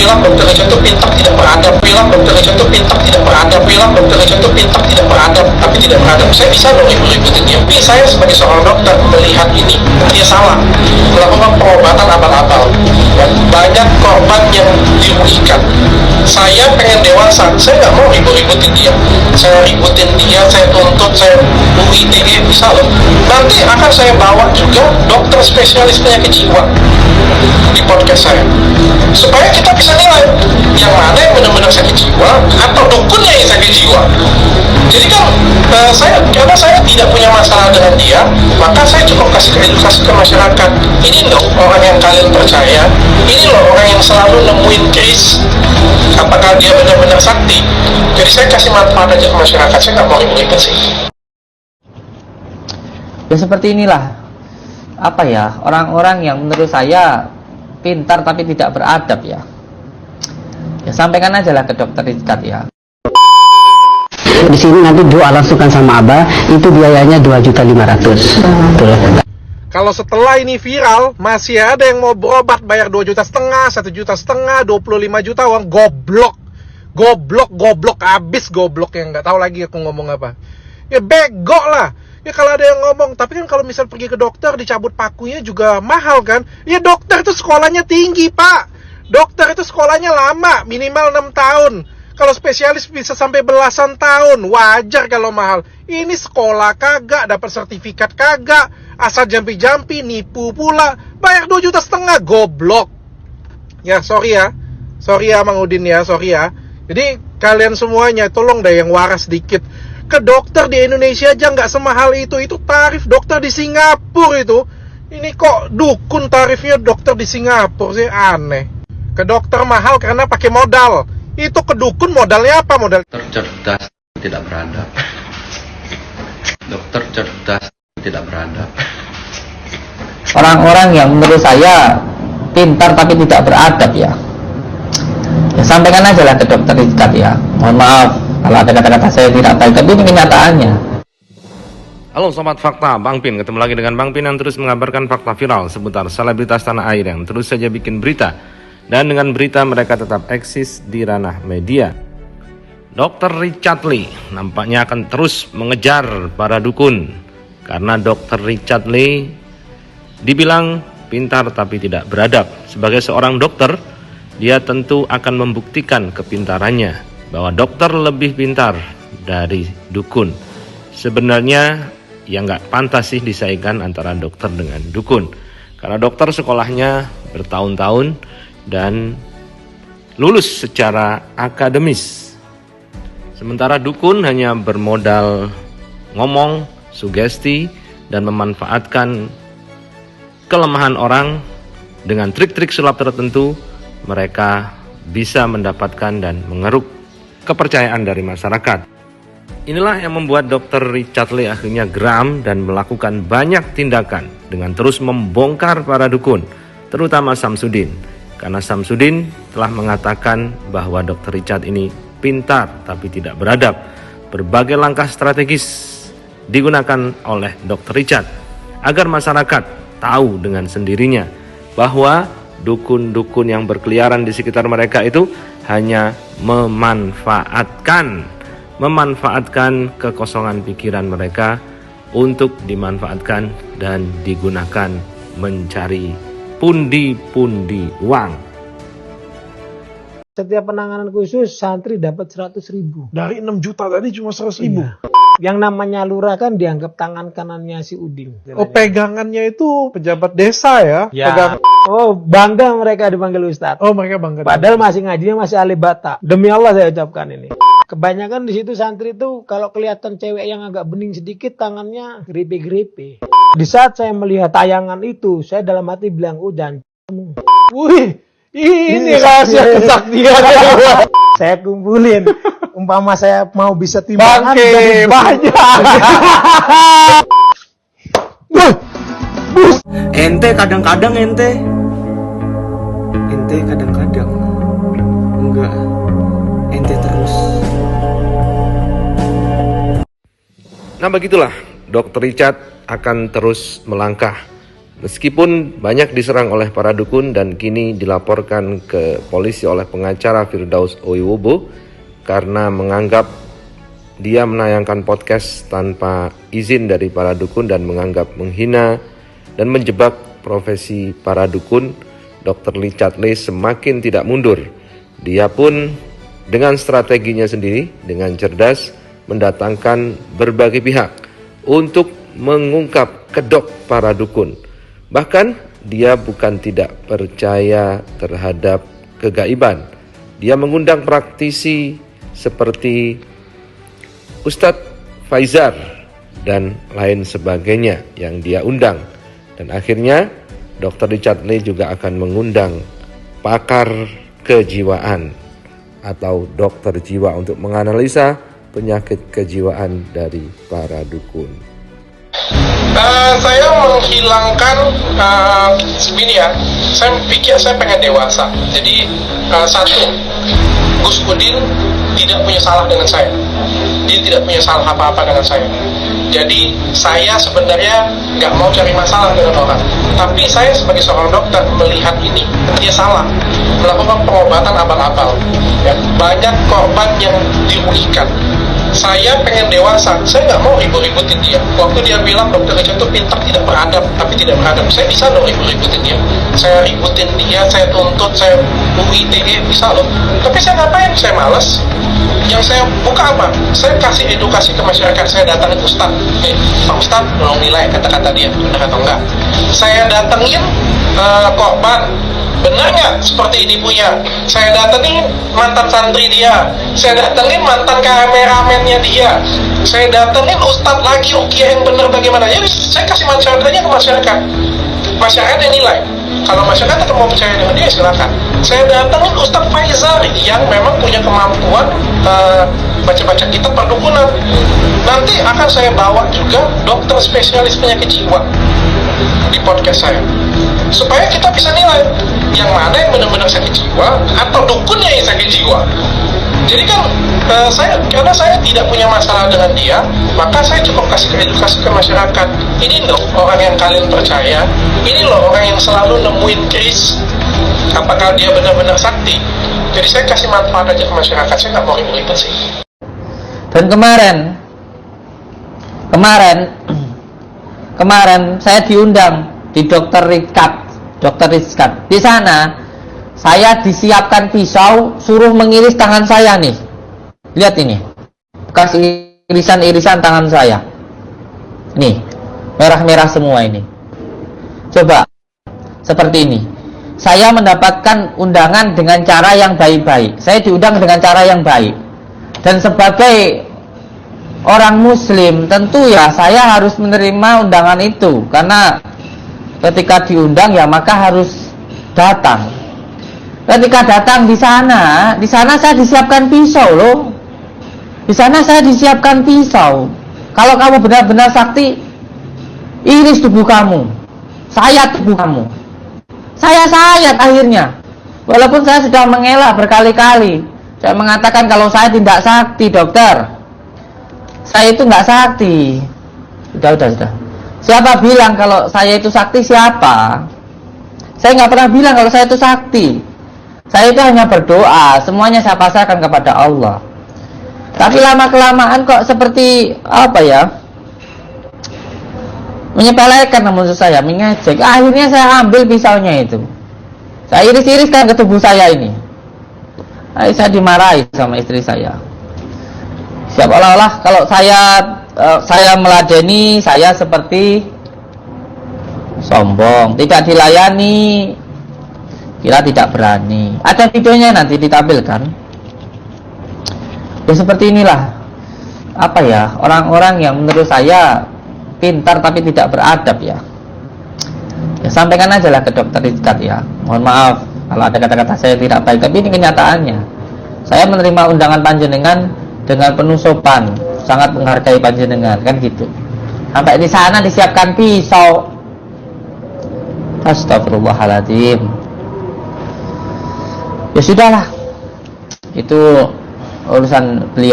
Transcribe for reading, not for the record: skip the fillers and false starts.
bilang dokter Richard itu pintar tidak beradab, bilang dokter Richard itu pintar tidak beradab, bilang dokter Richard itu pintar tidak beradab, tapi tidak beradab. Saya bisa dong ibu-ibutin dia. Tapi saya sebagai seorang dokter melihat ini, dia salah melakukan pengobatan abal-abal. Banyak korban yang dirugikan. Saya pengen dewasa, saya nggak mau ribut-ributin dia. Saya ributin dia, saya tuntut, saya UITE bisa loh. Nanti akan saya bawa juga dokter spesialis penyakit jiwa di podcast saya, supaya kita bisa nilai yang mana yang benar-benar sakit jiwa atau dukunnya yang sakit jiwa. Jadi kan karena saya tidak punya masalah dengan dia, maka saya cukup kasih edukasi ke masyarakat. Ini loh orang yang kalian percaya, ini loh orang yang selalu nemuin case, apakah dia benar-benar sakti. Jadi saya kasih manfaat aja ke masyarakat, saya nggak mau ribet sih. Ya seperti inilah orang-orang yang menurut saya pintar tapi tidak beradab ya. Ya sampaikan aja lah ke dokter Richard ya. Di sini nanti doa langsungkan sama Abah, itu biayanya 2.500.000. Kalau setelah ini viral, masih ada yang mau berobat bayar 2,5 juta, 1,5 juta, 25 juta uang. Goblok abis goblok, yang nggak tahu lagi aku ngomong apa. Ya bego lah. Ya kalau ada yang ngomong, tapi kan kalau misal pergi ke dokter dicabut pakunya juga mahal kan. Ya dokter itu sekolahnya tinggi, Pak. Dokter itu sekolahnya lama, minimal 6 tahun. Kalau spesialis bisa sampai belasan tahun, wajar kalau mahal. Ini sekolah kagak, dapat sertifikat kagak, asal jampi-jampi, nipu pula, bayar 2,5 juta, goblok. Ya, sorry ya Mang Udin ya, sorry ya. Jadi kalian semuanya tolong deh yang waras dikit. Ke dokter di Indonesia aja nggak semahal itu tarif dokter di Singapura itu. Ini kok dukun tarifnya dokter di Singapura sih, aneh. Ke dokter mahal karena pakai modal. Itu ke dukun modalnya apa? Modal cerdas tidak beradab. Dokter cerdas tidak beradab. Orang-orang yang menurut saya pintar tapi tidak beradab ya. Ya sampaikan aja lah ke dokter Richard ya. Mohon maaf kalau ada kata-kata saya tidak baik, tapi ini kenyataannya. Halo Sobat Fakta, Bang Pin ketemu lagi dengan Bang Pin yang terus mengabarkan fakta viral seputar selebritas tanah air yang terus saja bikin berita. Dan dengan berita mereka tetap eksis di ranah media. Dr. Richard Lee nampaknya akan terus mengejar para dukun. Karena Dr. Richard Lee dibilang pintar tapi tidak beradab. Sebagai seorang dokter, dia tentu akan membuktikan kepintarannya. Bahwa dokter lebih pintar dari dukun. Sebenarnya ya nggak pantas sih disaingkan antara dokter dengan dukun. Karena dokter sekolahnya bertahun-tahun dan lulus secara akademis. Sementara dukun hanya bermodal ngomong, sugesti, dan memanfaatkan kelemahan orang dengan trik-trik sulap tertentu. Mereka bisa mendapatkan dan mengeruk kepercayaan dari masyarakat. Inilah yang membuat Dr. Richard Lee akhirnya geram dan melakukan banyak tindakan dengan terus membongkar para dukun, terutama Samsudin. Karena Samsudin telah mengatakan bahwa Dr. Richard ini pintar tapi tidak beradab. Berbagai langkah strategis digunakan oleh Dr. Richard agar masyarakat tahu dengan sendirinya bahwa dukun-dukun yang berkeliaran di sekitar mereka itu hanya memanfaatkan kekosongan pikiran mereka untuk dimanfaatkan dan digunakan mencari pundi-pundi uang. Setiap penanganan khusus santri dapat 100.000. dari 6 juta tadi cuma 100.000. Iya. Yang namanya lurah kan dianggap tangan kanannya si Udin. Oh, pegangannya itu pejabat desa ya? Ya. Oh, bangga mereka dipanggil Ustadz. Oh, mereka bangga. Padahal masih ngajinya masih alif bata. Demi Allah saya ucapkan ini. Kebanyakan di situ santri itu kalau kelihatan cewek yang agak bening sedikit tangannya grepe-grepe. Di saat saya melihat tayangan itu, saya dalam hati bilang, dan Wih, ini rahasia kesaktian. saya kumpulin. Umpama saya mau bisa timbangan. Bangke, banyak. Ente kadang-kadang ente kadang-kadang enggak, ente terus. Nah begitulah, Dr. Richard akan terus melangkah Meskipun banyak diserang oleh para dukun dan kini dilaporkan ke polisi oleh pengacara Firdaus Oiwobo karena menganggap dia menayangkan podcast tanpa izin dari para dukun dan menganggap menghina dan menjebak profesi para dukun, Dr. Richard Lee semakin tidak mundur. Dia pun dengan strateginya sendiri, dengan cerdas, mendatangkan berbagai pihak untuk mengungkap kedok para dukun. Bahkan dia bukan tidak percaya terhadap kegaiban. Dia mengundang praktisi seperti Ustadz Faizar dan lain sebagainya yang dia undang. Dan akhirnya Dr. Richard Lee juga akan mengundang pakar kejiwaan atau dokter jiwa untuk menganalisa penyakit kejiwaan dari para dukun. Saya menghilangkan ini ya, saya pikir saya pengen dewasa. Jadi satu, Gus Udin tidak punya salah dengan saya. Dia tidak punya salah apa-apa dengan saya. Jadi saya sebenarnya nggak mau cari masalah dengan orang. Tapi saya sebagai seorang dokter melihat ini, dia salah melakukan pengobatan abal-abal. Ya, banyak korban yang dirugikan. Saya pengen dewasa, saya nggak mau ribut-ributin dia. Waktu dia bilang Dr. Richard itu pintar tidak beradab, tapi tidak beradab, saya bisa loh ribut-ributin dia. Saya ributin dia, saya tuntut, saya UITE, bisa loh. Tapi saya ngapain? Saya malas. Yang saya buka apa? Saya kasih edukasi ke masyarakat. Saya datangin Ustadz, Pak Ustadz, tolong nilai kata-kata dia, benar atau enggak. Saya datengin korban, benar nggak seperti ini punya. Saya datengin mantan santri dia, saya datengin mantan kameramennya dia, saya datengin Ustadz lagi rukiah yang benar bagaimana. Jadi saya kasih manfaatnya ke masyarakat. Masyarakat yang nilai. Kalau masyarakat tetap mau percaya dengan dia, silakan. Saya datengin Ustadz Faizar yang memang punya kemampuan baca-baca kitab perdukunan. Nanti akan saya bawa juga dokter spesialis penyakit jiwa di podcast saya, supaya kita bisa nilai yang mana yang benar-benar sakit jiwa atau dukunnya yang sakit jiwa. Jadi kan karena saya tidak punya masalah dengan dia, maka saya cukup kasih edukasi ke masyarakat. Ini loh orang yang kalian percaya, ini loh orang yang selalu nemuin keris, apakah dia benar-benar sakti. Jadi saya kasih manfaat aja ke masyarakat, saya nggak mau ribut-ribut sih. Dan kemarin saya diundang di Dr. Rizkat. Di sana saya disiapkan pisau, suruh mengiris tangan saya nih. Lihat ini, bekas irisan tangan saya. Nih, merah-merah semua ini. Coba, seperti ini. Saya mendapatkan undangan dengan cara yang baik-baik. Saya diundang dengan cara yang baik. Dan sebagai orang muslim, tentu ya saya harus menerima undangan itu. Karena ketika diundang ya maka harus datang. Ketika datang di sana saya disiapkan pisau loh. Di sana saya disiapkan pisau. Kalau kamu benar-benar sakti, iris tubuh kamu, sayat tubuh kamu. Saya sayat akhirnya. Walaupun saya sudah mengelak berkali-kali. Saya mengatakan kalau saya tidak sakti, dokter. Saya itu nggak sakti. Sudah. Siapa bilang kalau saya itu sakti? Siapa? Saya nggak pernah bilang kalau saya itu sakti. Saya itu hanya berdoa. Semuanya saya pasrahkan kepada Allah. Tapi lama-kelamaan kok seperti apa ya? Menyepelekan maksud saya, mengejek. Akhirnya saya ambil pisaunya itu. Saya iris-iriskan ke tubuh saya ini. Akhirnya saya dimarahi sama istri saya. Seolah-olah kalau saya meladeni, saya seperti sombong, tidak dilayani, kira tidak berani. Ada videonya nanti ditampilkan. Ya seperti inilah apa ya, orang-orang yang menurut saya pintar tapi tidak beradab ya. Ya sampaikan aja lah ke dokter Rizkat ya. Mohon maaf kalau ada kata-kata saya tidak baik, tapi ini kenyataannya. Saya menerima undangan panjenengan dengan penuh sopan, sangat menghargai panjenengan, kan gitu. Sampai di sana disiapkan pisau. Astagfirullahaladzim. Ya sudahlah, itu urusan beliau.